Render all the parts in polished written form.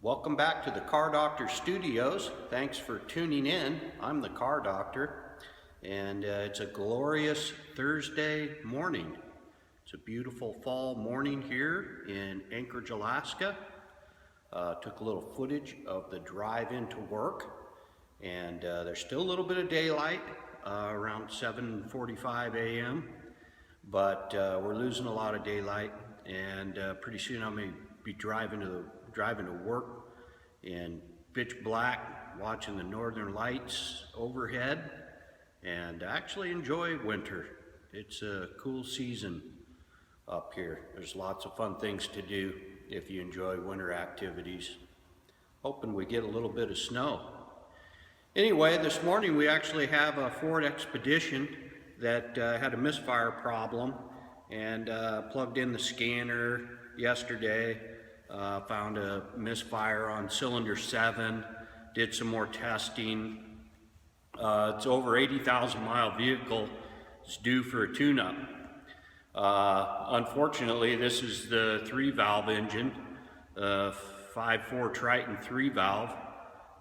Welcome back to the Car Doctor Studios. Thanks for tuning in. I'm the Car Doctor, and it's a glorious Thursday morning. It's a beautiful fall morning here in Anchorage, Alaska. Took a little footage of the drive into work, and there's still a little bit of daylight around 7:45 a.m. But we're losing a lot of daylight, and pretty soon I'm going to be driving to work in pitch black, watching the northern lights overhead, and actually enjoy winter. It's a cool season up here. There's lots of fun things to do if you enjoy winter activities. Hoping we get a little bit of snow. Anyway, this morning we actually have a Ford Expedition that had a misfire problem, and plugged in the scanner yesterday. Found a misfire on cylinder 7, did some more testing. It's over 80,000 mile vehicle. It's due for a tune-up. Unfortunately, this is the 3-valve engine, 5.4 Triton 3-valve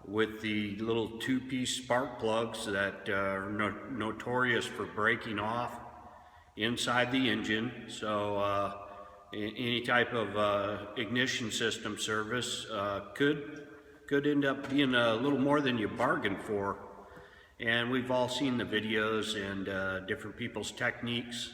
with the little 2-piece spark plugs that are notorious for breaking off inside the engine. So any type of ignition system service could end up being a little more than you bargained for. And we've all seen the videos and different people's techniques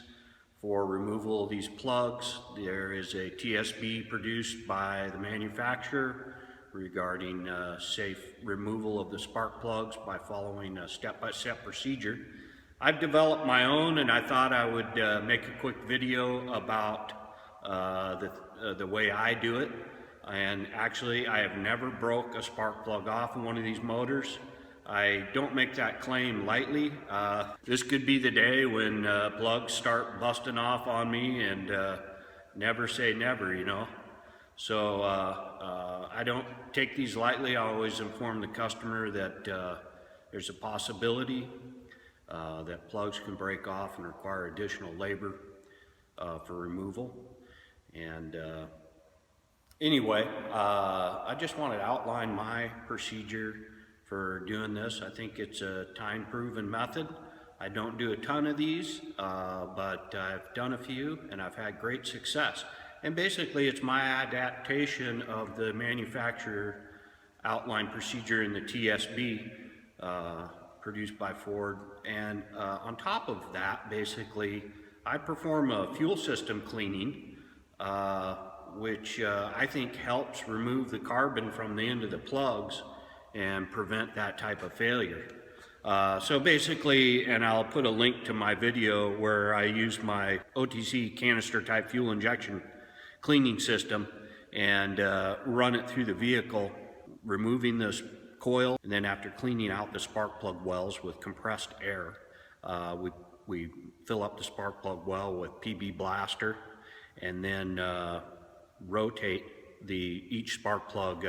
for removal of these plugs. There is a TSB produced by the manufacturer regarding safe removal of the spark plugs by following a step-by-step procedure. I've developed my own, and I thought I would make a quick video about the way I do it. And actually, I have never broke a spark plug off in one of these motors. I don't make that claim lightly. This could be the day when plugs start busting off on me, and never say never, you know. So I don't take these lightly. I always inform the customer that there's a possibility that plugs can break off and require additional labor for removal. And anyway, I just wanted to outline my procedure for doing this. I think it's a time-proven method. I don't do a ton of these, but I've done a few and I've had great success. And basically it's my adaptation of the manufacturer outline procedure in the TSB produced by Ford. And on top of that, basically, I perform a fuel system cleaning, which I think helps remove the carbon from the end of the plugs and prevent that type of failure. So basically, and I'll put a link to my video where I use my OTC canister type fuel injection cleaning system and run it through the vehicle, removing this coil, and then after cleaning out the spark plug wells with compressed air, we fill up the spark plug well with PB blaster, and then rotate each spark plug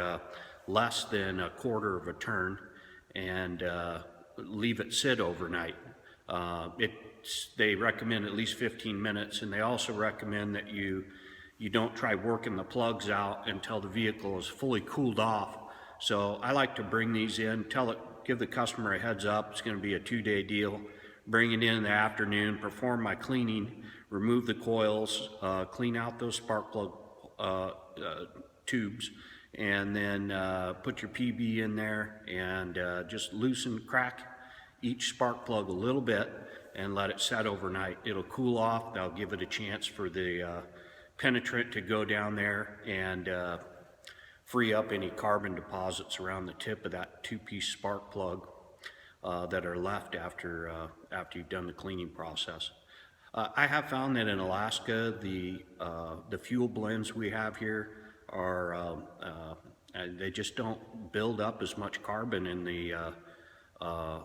less than a quarter of a turn, and leave it sit overnight. They recommend at least 15 minutes, and they also recommend that you don't try working the plugs out until the vehicle is fully cooled off. So I like to bring these in, give the customer a heads up. It's going to be a 2-day deal. Bring it in the afternoon, perform my cleaning, remove the coils, clean out those spark plug tubes, and then put your PB in there and just crack each spark plug a little bit and let it set overnight. It'll cool off. That'll give it a chance for the penetrant to go down there and free up any carbon deposits around the tip of that 2-piece spark plug that are left after you've done the cleaning process. I have found that in Alaska, the fuel blends we have here are they just don't build up as much carbon in the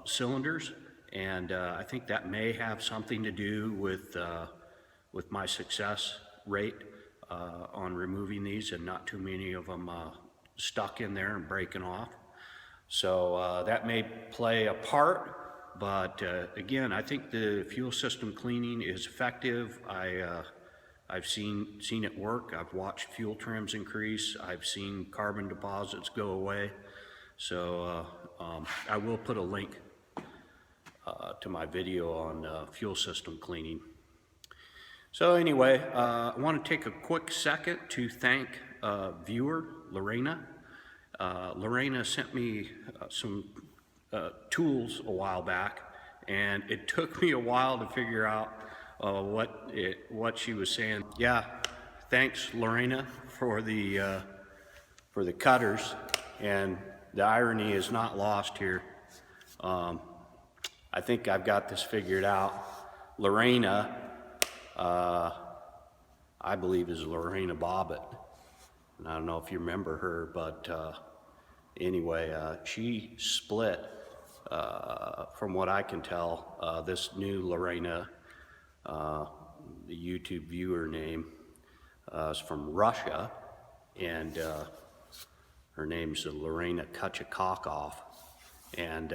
cylinders, and I think that may have something to do with my success rate on removing these, and not too many of them stuck in there and breaking off. So that may play a part, but again, I think the fuel system cleaning is effective. I I've seen it work. I've watched fuel trims increase. I've seen carbon deposits go away. So I will put a link to my video on fuel system cleaning. So anyway, I want to take a quick second to thank viewer Lorena. Lorena sent me some tools a while back, and it took me a while to figure out what she was saying. Yeah, thanks Lorena for the cutters, and the irony is not lost here. I think I've got this figured out. Lorena, I believe is Lorena Bobbitt, and I don't know if you remember her, but anyway, she split, from what I can tell, this new Lorena, the YouTube viewer name, is from Russia, and her name's Lorena Kachakakov, and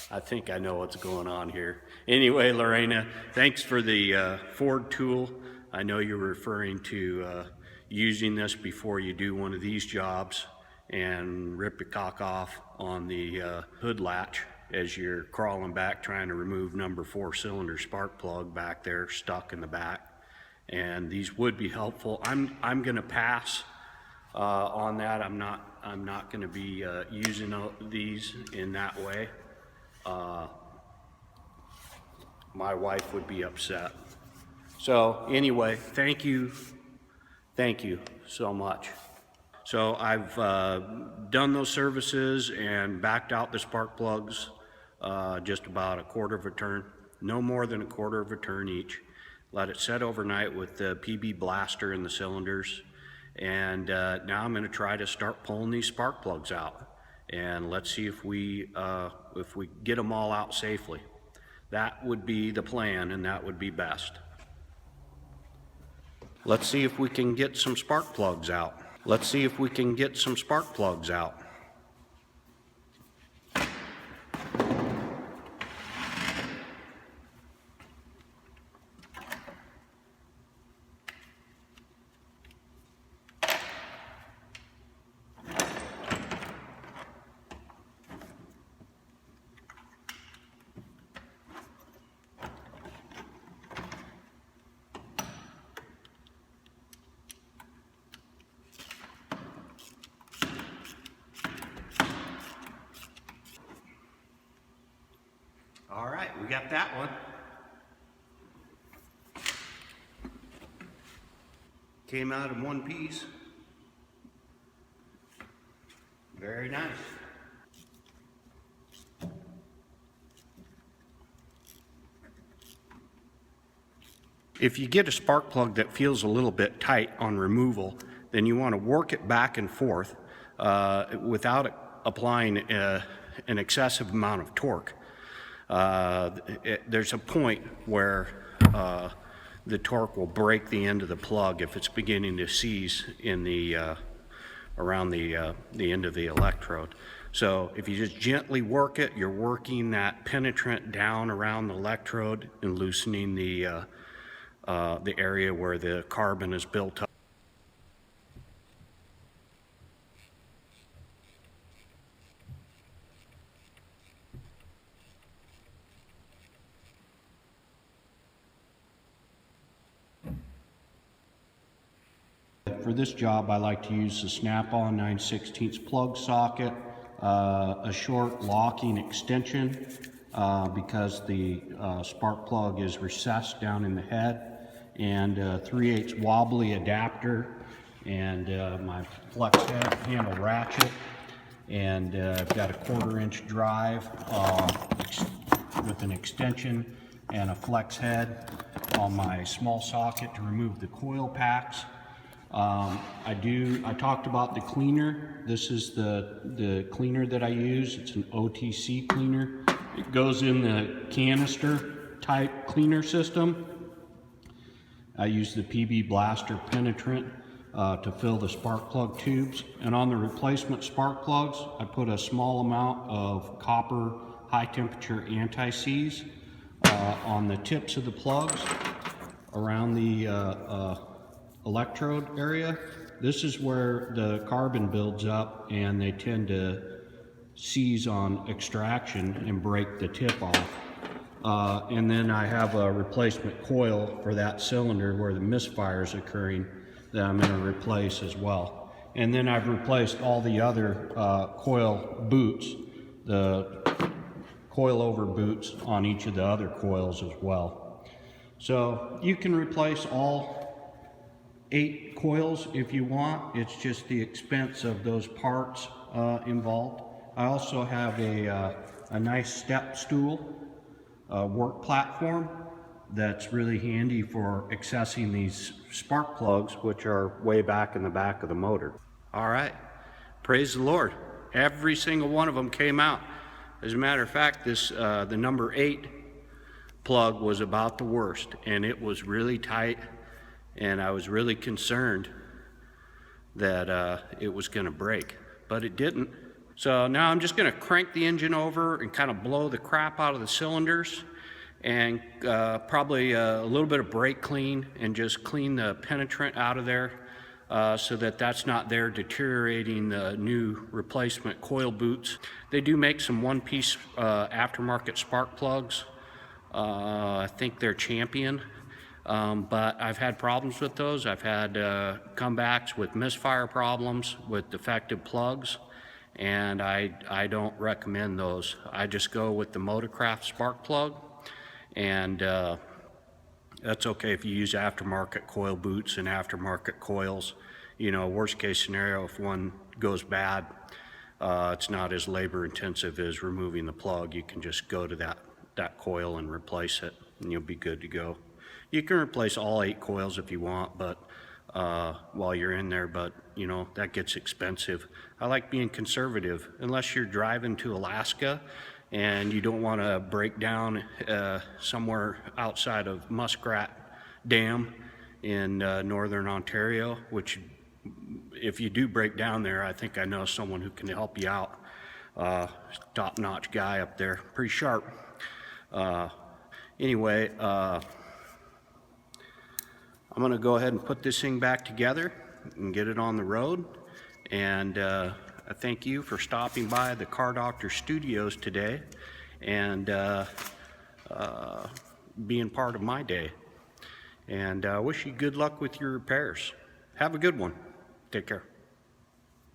I think I know what's going on here. Anyway, Lorena, thanks for the Ford tool. I know you're referring to using this before you do one of these jobs and rip the cock off on the hood latch as you're crawling back trying to remove number 4 cylinder spark plug back there stuck in the back. And these would be helpful. I'm gonna pass on that. I'm not gonna be using these in that way. My wife would be upset. So anyway, thank you so much. So I've done those services and backed out the spark plugs just about a quarter of a turn, no more than a quarter of a turn each. Let it set overnight with the PB blaster in the cylinders, and now I'm going to try to start pulling these spark plugs out, and let's see if we get them all out safely. That would be the plan, and that would be best. Let's see if we can get some spark plugs out. Let's see if we can get some spark plugs out. All right, we got that one. Came out in one piece. Very nice. If you get a spark plug that feels a little bit tight on removal, then you want to work it back and forth without applying an excessive amount of torque. There's a point where the torque will break the end of the plug if it's beginning to seize in the around the end of the electrode. So if you just gently work it, you're working that penetrant down around the electrode and loosening the area where the carbon is built up. For this job, I like to use the Snap-on 9/16 plug socket, a short locking extension because the spark plug is recessed down in the head, and 3/8 wobbly adapter, and my flex head handle ratchet, and I've got a 1/4 inch drive with an extension and a flex head on my small socket to remove the coil packs. I talked about the cleaner. This is the cleaner that I use. It's an OTC cleaner. It goes in the canister type cleaner system. I use the PB blaster penetrant to fill the spark plug tubes. And on the replacement spark plugs, I put a small amount of copper high temperature anti-seize on the tips of the plugs, around the electrode area. This is where the carbon builds up and they tend to seize on extraction and break the tip off. And then I have a replacement coil for that cylinder where the misfire is occurring that I'm going to replace as well. And then I've replaced all the other coil boots, the coil-over boots on each of the other coils as well. So you can replace all 8 coils if you want. It's just the expense of those parts involved. I also have a nice step stool work platform that's really handy for accessing these spark plugs, which are way back in the back of the motor. All right, praise the Lord. Every single one of them came out. As a matter of fact, this the number 8 plug was about the worst, and it was really tight, and I was really concerned that it was going to break, but it didn't. So now I'm just going to crank the engine over and kind of blow the crap out of the cylinders, and probably a little bit of brake clean and just clean the penetrant out of there so that that's not there deteriorating the new replacement coil boots. They do make some one-piece aftermarket spark plugs. I think they're Champion, but I've had problems with those. I've had comebacks with misfire problems with defective plugs, and I don't recommend those. I just go with the Motorcraft spark plug, and that's okay if you use aftermarket coil boots and aftermarket coils. You know, worst case scenario, if one goes bad, it's not as labor intensive as removing the plug. You can just go to that coil and replace it, and you'll be good to go. You can replace all 8 coils if you want, but while you're in there, but you know, that gets expensive. I like being conservative. Unless you're driving to Alaska and you don't want to break down somewhere outside of Muskrat Dam in northern Ontario, which if you do break down there, I think I know someone who can help you out. Top-notch guy up there, pretty sharp. Anyway, I'm going to go ahead and put this thing back together and get it on the road. And I thank you for stopping by the Car Doctor Studios today and being part of my day. And I wish you good luck with your repairs. Have a good one. Take care.